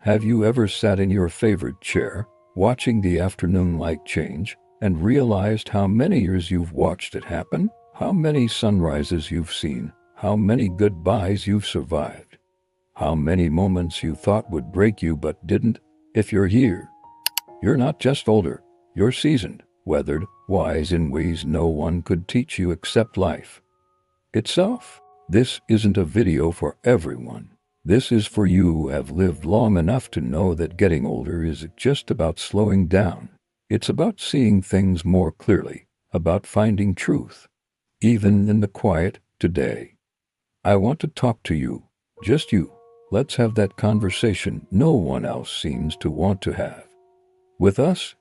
Have you ever sat in your favorite chair, watching the afternoon light change, and realized how many years you've watched it happen? How many sunrises you've seen? How many goodbyes you've survived? How many moments you thought would break you but didn't? If you're here, you're not just older, you're seasoned, weathered, wise in ways no one could teach you except life itself. This isn't a video for everyone. This is for you who have lived long enough to know that getting older isn't just about slowing down. It's about seeing things more clearly, about finding truth, even in the quiet. Today, I want to talk to you, just you. Let's have that conversation no one else seems to want to have. With us,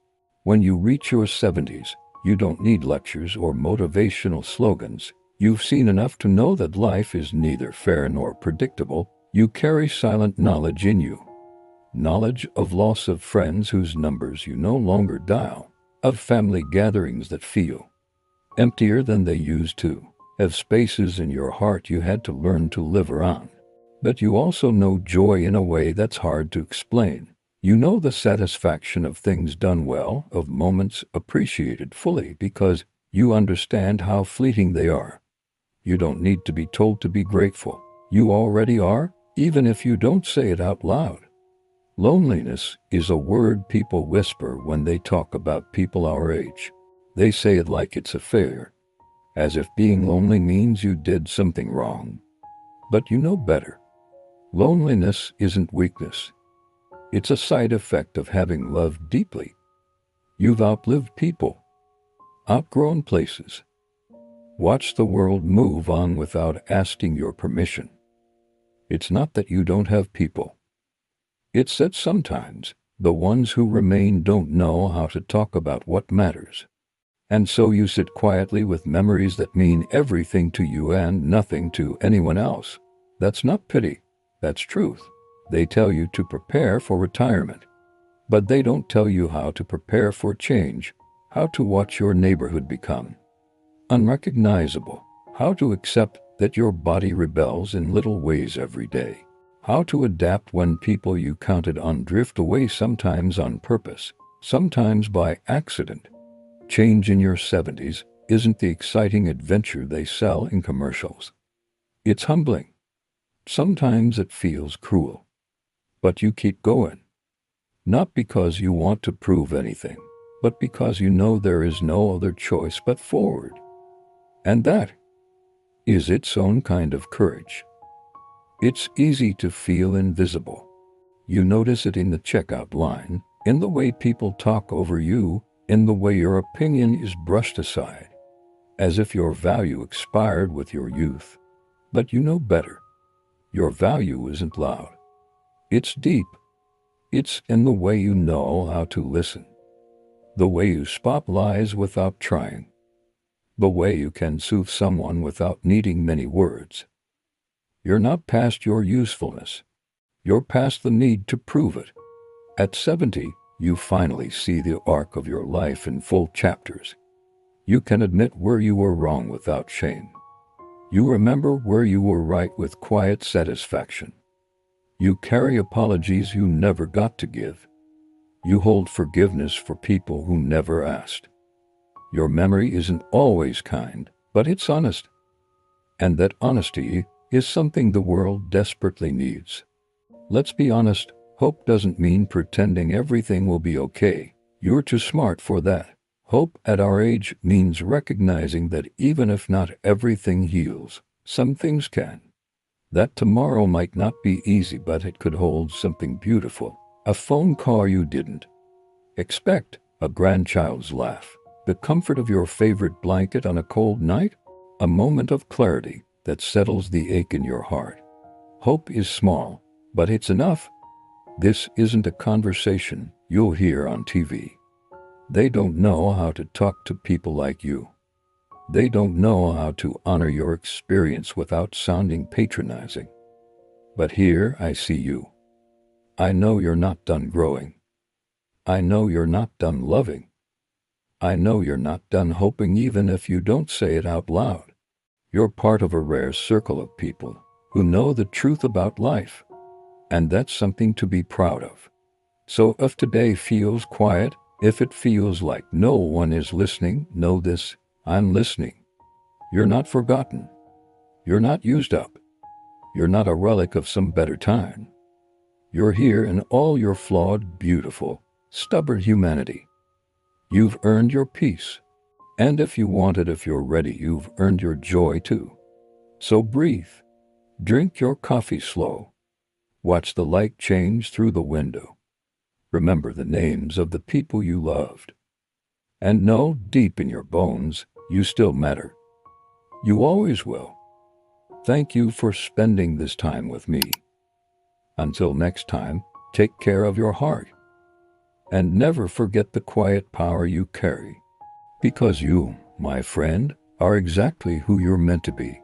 when you reach your 70s, you don't need lectures or motivational slogans. You've seen enough to know that life is neither fair nor predictable. You carry silent knowledge in you. Knowledge of loss, of friends whose numbers you no longer dial, of family gatherings that feel emptier than they used to, of spaces in your heart you had to learn to live around. But you also know joy in a way that's hard to explain. You know the satisfaction of things done well, of moments appreciated fully because you understand how fleeting they are. You don't need to be told to be grateful. You already are, even if you don't say it out loud. Loneliness is a word people whisper when they talk about people our age. They say it like it's a failure, as if being lonely means you did something wrong. But you know better. Loneliness isn't weakness. It's a side effect of having loved deeply. You've outlived people, outgrown places, watched the world move on without asking your permission. It's not that you don't have people. It's that sometimes the ones who remain don't know how to talk about what matters. And so you sit quietly with memories that mean everything to you and nothing to anyone else. That's not pity. That's truth. They tell you to prepare for retirement, but they don't tell you how to prepare for change, how to watch your neighborhood become unrecognizable, how to accept that your body rebels in little ways every day, how to adapt when people you counted on drift away, sometimes on purpose, sometimes by accident. Change in your 70s isn't the exciting adventure they sell in commercials. It's humbling. Sometimes it feels cruel. But you keep going. Not because you want to prove anything, but because you know there is no other choice but forward. And that is its own kind of courage. It's easy to feel invisible. You notice it in the checkout line, in the way people talk over you, in the way your opinion is brushed aside, as if your value expired with your youth. But you know better. Your value isn't loud. It's deep. It's in the way you know how to listen, the way you spot lies without trying, the way you can soothe someone without needing many words. You're not past your usefulness. You're past the need to prove it. At 70, you finally see the arc of your life in full chapters. You can admit where you were wrong without shame. You remember where you were right with quiet satisfaction. You carry apologies you never got to give. You hold forgiveness for people who never asked. Your memory isn't always kind, but it's honest. And that honesty is something the world desperately needs. Let's be honest, hope doesn't mean pretending everything will be okay. You're too smart for that. Hope at our age means recognizing that even if not everything heals, some things can. That tomorrow might not be easy, but it could hold something beautiful. A phone call you didn't expect, a grandchild's laugh, the comfort of your favorite blanket on a cold night, a moment of clarity that settles the ache in your heart. Hope is small, but it's enough. This isn't a conversation you'll hear on TV. They don't know how to talk to people like you. They don't know how to honor your experience without sounding patronizing. But here I see you. I know you're not done growing. I know you're not done loving. I know you're not done hoping, even if you don't say it out loud. You're part of a rare circle of people who know the truth about life. And that's something to be proud of. So if today feels quiet, if it feels like no one is listening, know this: I'm listening. You're not forgotten. You're not used up. You're not a relic of some better time. You're here in all your flawed, beautiful, stubborn humanity. You've earned your peace. And if you want it, if you're ready, you've earned your joy too. So breathe. Drink your coffee slow. Watch the light change through the window. Remember the names of the people you loved. And know deep in your bones, you still matter. You always will. Thank you for spending this time with me. Until next time, take care of your heart. And never forget the quiet power you carry. Because you, my friend, are exactly who you're meant to be.